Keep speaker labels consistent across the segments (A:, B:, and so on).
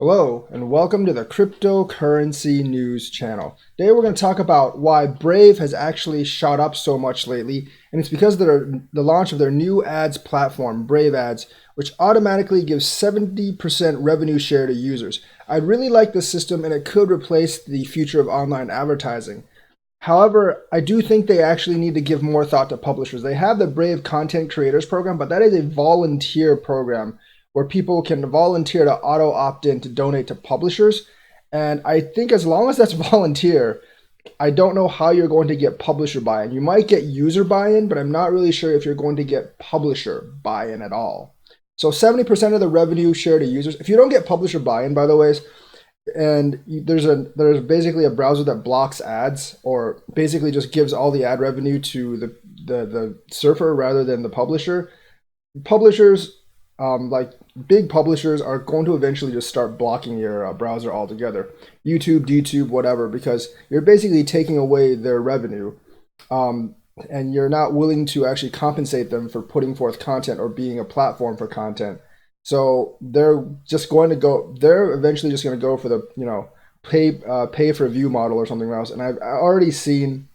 A: Hello, and welcome to the Cryptocurrency News channel. Today we're going to talk about why Brave has actually shot up so much lately, and it's because of the launch of their new ads platform, Brave Ads, which automatically gives 70% revenue share to users. I really like this system, and it could replace the future of online advertising. However, I do think they actually need to give more thought to publishers. They have the Brave Content Creators Program, but that is a volunteer program where people can volunteer to auto opt in to donate to publishers. And I think as long as that's volunteer, I don't know how you're going to get publisher buy in. You might get user buy in, but I'm not really sure if you're going to get publisher buy in at all. So 70% of the revenue share to users. If you don't get publisher buy in, by the way, and there's basically a browser that blocks ads or basically just gives all the ad revenue to the surfer rather than the publisher. Publishers, like big publishers, are going to eventually just start blocking your browser altogether. YouTube, whatever, because you're basically taking away their revenue, and you're not willing to actually compensate them for putting forth content or being a platform for content. So they're just going to go. They're eventually just going to go for the pay for view model or something else. And I've already seen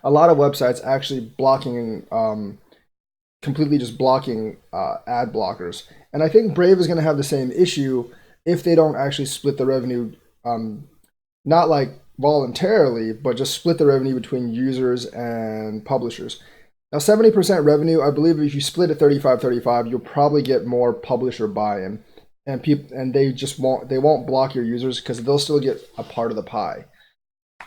A: a lot of websites actually blocking, completely just blocking ad blockers. And I think Brave is going to have the same issue if they don't actually split the revenue, not like voluntarily, but just split the revenue between users and publishers. Now, 70% revenue, I believe if you split it 35-35, you'll probably get more publisher buy-in, and they won't block your users because they'll still get a part of the pie.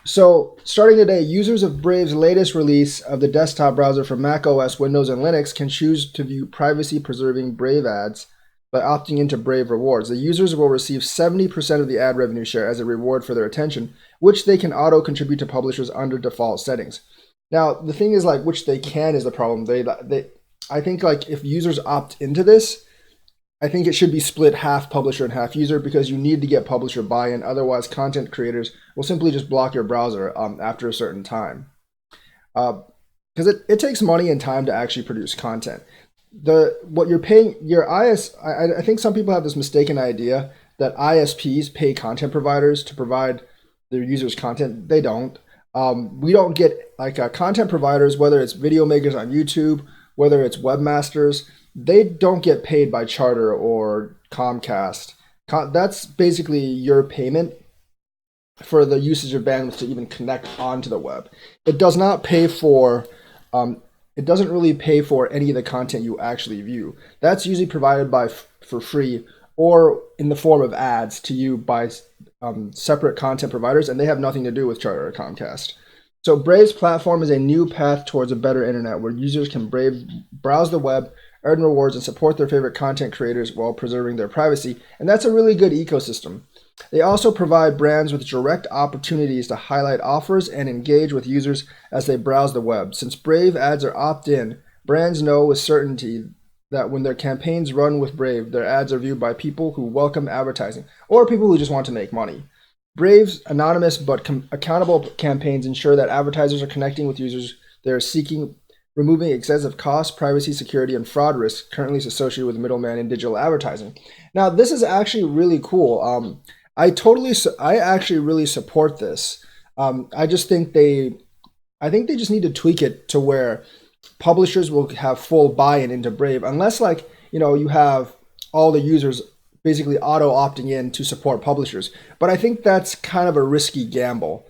A: So, starting today, users of Brave's latest release of the desktop browser for Mac OS, Windows, and Linux can choose to view privacy-preserving Brave ads by opting into Brave Rewards. The users will receive 70% of the ad revenue share as a reward for their attention, which they can auto-contribute to publishers under default settings. Now, the thing is, like, which they can is the problem. I think, like, if users opt into this, I think it should be split half publisher and half user because you need to get publisher buy-in. Otherwise, content creators will simply just block your browser after a certain time. Because it takes money and time to actually produce content. What you're paying your I think some people have this mistaken idea that ISPs pay content providers to provide their users content. They don't. We don't get content providers, whether it's video makers on YouTube, whether it's webmasters, they don't get paid by Charter or Comcast. That's basically your payment for the usage of bandwidth to even connect onto the web. It does not pay for, it doesn't really pay for any of the content you actually view. That's usually provided for free or in the form of ads to you by separate content providers, and they have nothing to do with Charter or Comcast. So Brave's platform is a new path towards a better internet where users can browse the web, earn rewards, and support their favorite content creators while preserving their privacy. And that's a really good ecosystem. They also provide brands with direct opportunities to highlight offers and engage with users as they browse the web. Since Brave ads are opt-in, brands know with certainty that when their campaigns run with Brave, their ads are viewed by people who welcome advertising or people who just want to make money. Brave's anonymous but accountable campaigns ensure that advertisers are connecting with users they are seeking, removing excessive cost, privacy, security, and fraud risks currently associated with middlemen in digital advertising. Now, this is actually really cool. I actually really support this. I just think they just need to tweak it to where publishers will have full buy-in into Brave, unless you have all the users basically auto opting in to support publishers. But I think that's kind of a risky gamble.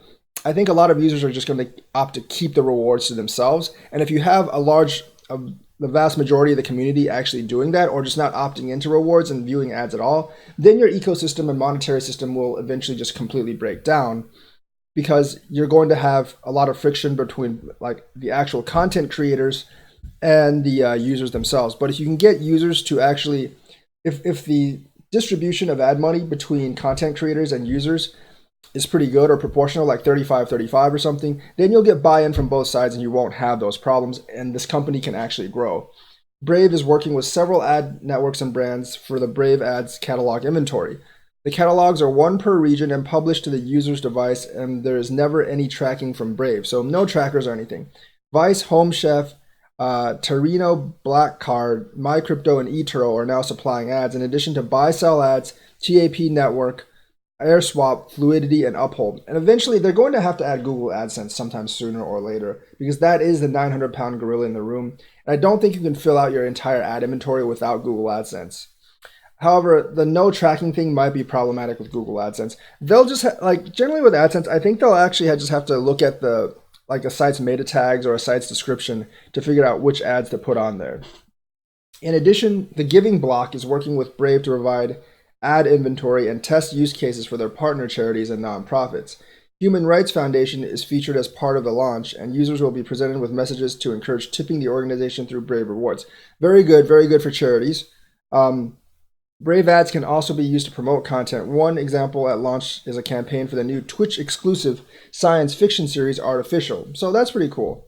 A: I think a lot of users are just going to opt to keep the rewards to themselves. And if you have the vast majority of the community actually doing that or just not opting into rewards and viewing ads at all, then your ecosystem and monetary system will eventually just completely break down because you're going to have a lot of friction between the actual content creators and the users themselves. But if you can get users to actually, if the distribution of ad money between content creators and users is pretty good or proportional, like 35-35 or something, then you'll get buy-in from both sides and you won't have those problems, and this company can actually grow. Brave is working with several ad networks and brands for the Brave Ads catalog inventory. The catalogs are one per region and published to the user's device, and there is never any tracking from Brave, so no trackers or anything. Vice, Home Chef, Tarino, Black Card, MyCrypto, and eToro are now supplying ads, in addition to buy sell ads, TAP Network, AirSwap, Fluidity, and Uphold. And eventually they're going to have to add Google AdSense sometime sooner or later, because that is the 900-pound gorilla in the room. And I don't think you can fill out your entire ad inventory without Google AdSense. However, the no tracking thing might be problematic with Google AdSense. They'll just like generally with AdSense, I think they'll actually just have to look at the like a site's meta tags or a site's description to figure out which ads to put on there. In addition, the Giving Block is working with Brave to provide ad inventory and test use cases for their partner charities and nonprofits. Human Rights Foundation is featured as part of the launch, and users will be presented with messages to encourage tipping the organization through Brave Rewards. Very good for charities. Brave ads can also be used to promote content. One example at launch is a campaign for the new Twitch exclusive science fiction series Artificial. So that's pretty cool.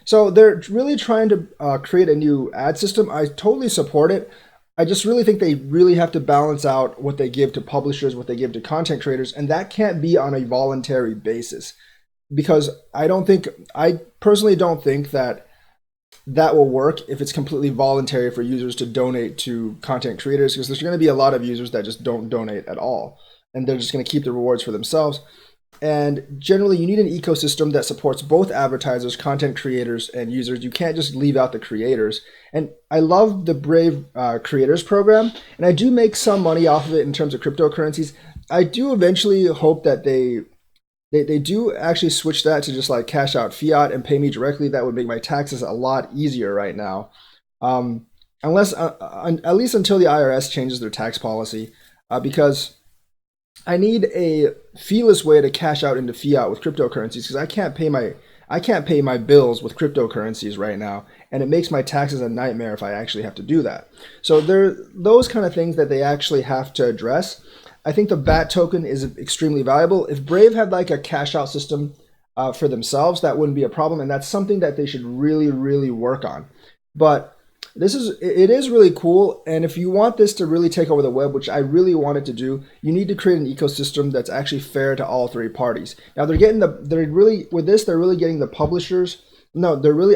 A: So they're really trying to create a new ad system. I totally support it. I just really think they really have to balance out what they give to publishers, what they give to content creators, and that can't be on a voluntary basis. Because I personally don't think that will work if it's completely voluntary for users to donate to content creators, because there's going to be a lot of users that just don't donate at all, and they're just going to keep the rewards for themselves. And generally, you need an ecosystem that supports both advertisers, content creators, and users. You can't just leave out the creators. And I love the Brave Creators Program, and I do make some money off of it in terms of cryptocurrencies. I do eventually hope that they do actually switch that to just like cash out fiat and pay me directly. That would make my taxes a lot easier right now. Unless, at least until the IRS changes their tax policy, because I need a feeless way to cash out into fiat with cryptocurrencies, because I can't pay my bills with cryptocurrencies right now, and it makes my taxes a nightmare if I actually have to do that. So there are those kind of things that they actually have to address. I think the BAT token is extremely valuable. If Brave had like a cash out system for themselves, that wouldn't be a problem, and that's something that they should really, really work on. But it is really cool, and if you want this to really take over the web, which I really want it to do, you need to create an ecosystem that's actually fair to all three parties. Now they're really getting the publishers. No, they're really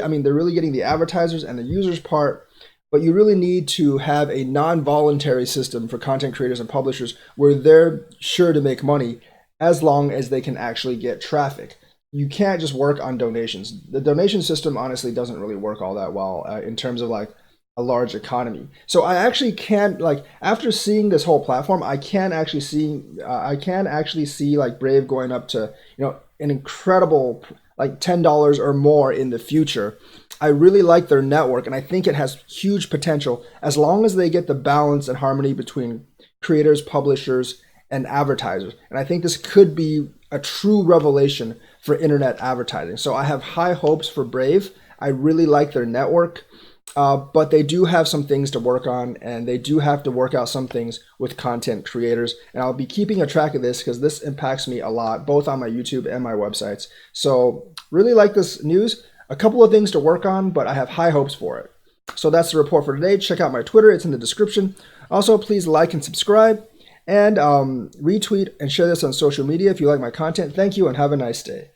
A: getting the advertisers and the users part. But you really need to have a non-voluntary system for content creators and publishers where they're sure to make money as long as they can actually get traffic. You can't just work on donations. The donation system honestly doesn't really work all that well in terms of like a large economy. So I actually can't, like, after seeing this whole platform, I can actually see like Brave going up to, an incredible like $10 or more in the future. I really like their network, and I think it has huge potential as long as they get the balance and harmony between creators, publishers, and advertisers. And I think this could be a true revelation for internet advertising. So I have high hopes for Brave. I really like their network, but they do have some things to work on, and they do have to work out some things with content creators. And I'll be keeping a track of this because this impacts me a lot, both on my YouTube and my websites. So really like this news. A couple of things to work on, but I have high hopes for it. So that's the report for today. Check out my Twitter. It's in the description. Also, please like and subscribe, and retweet and share this on social media if you like my content. Thank you, and have a nice day.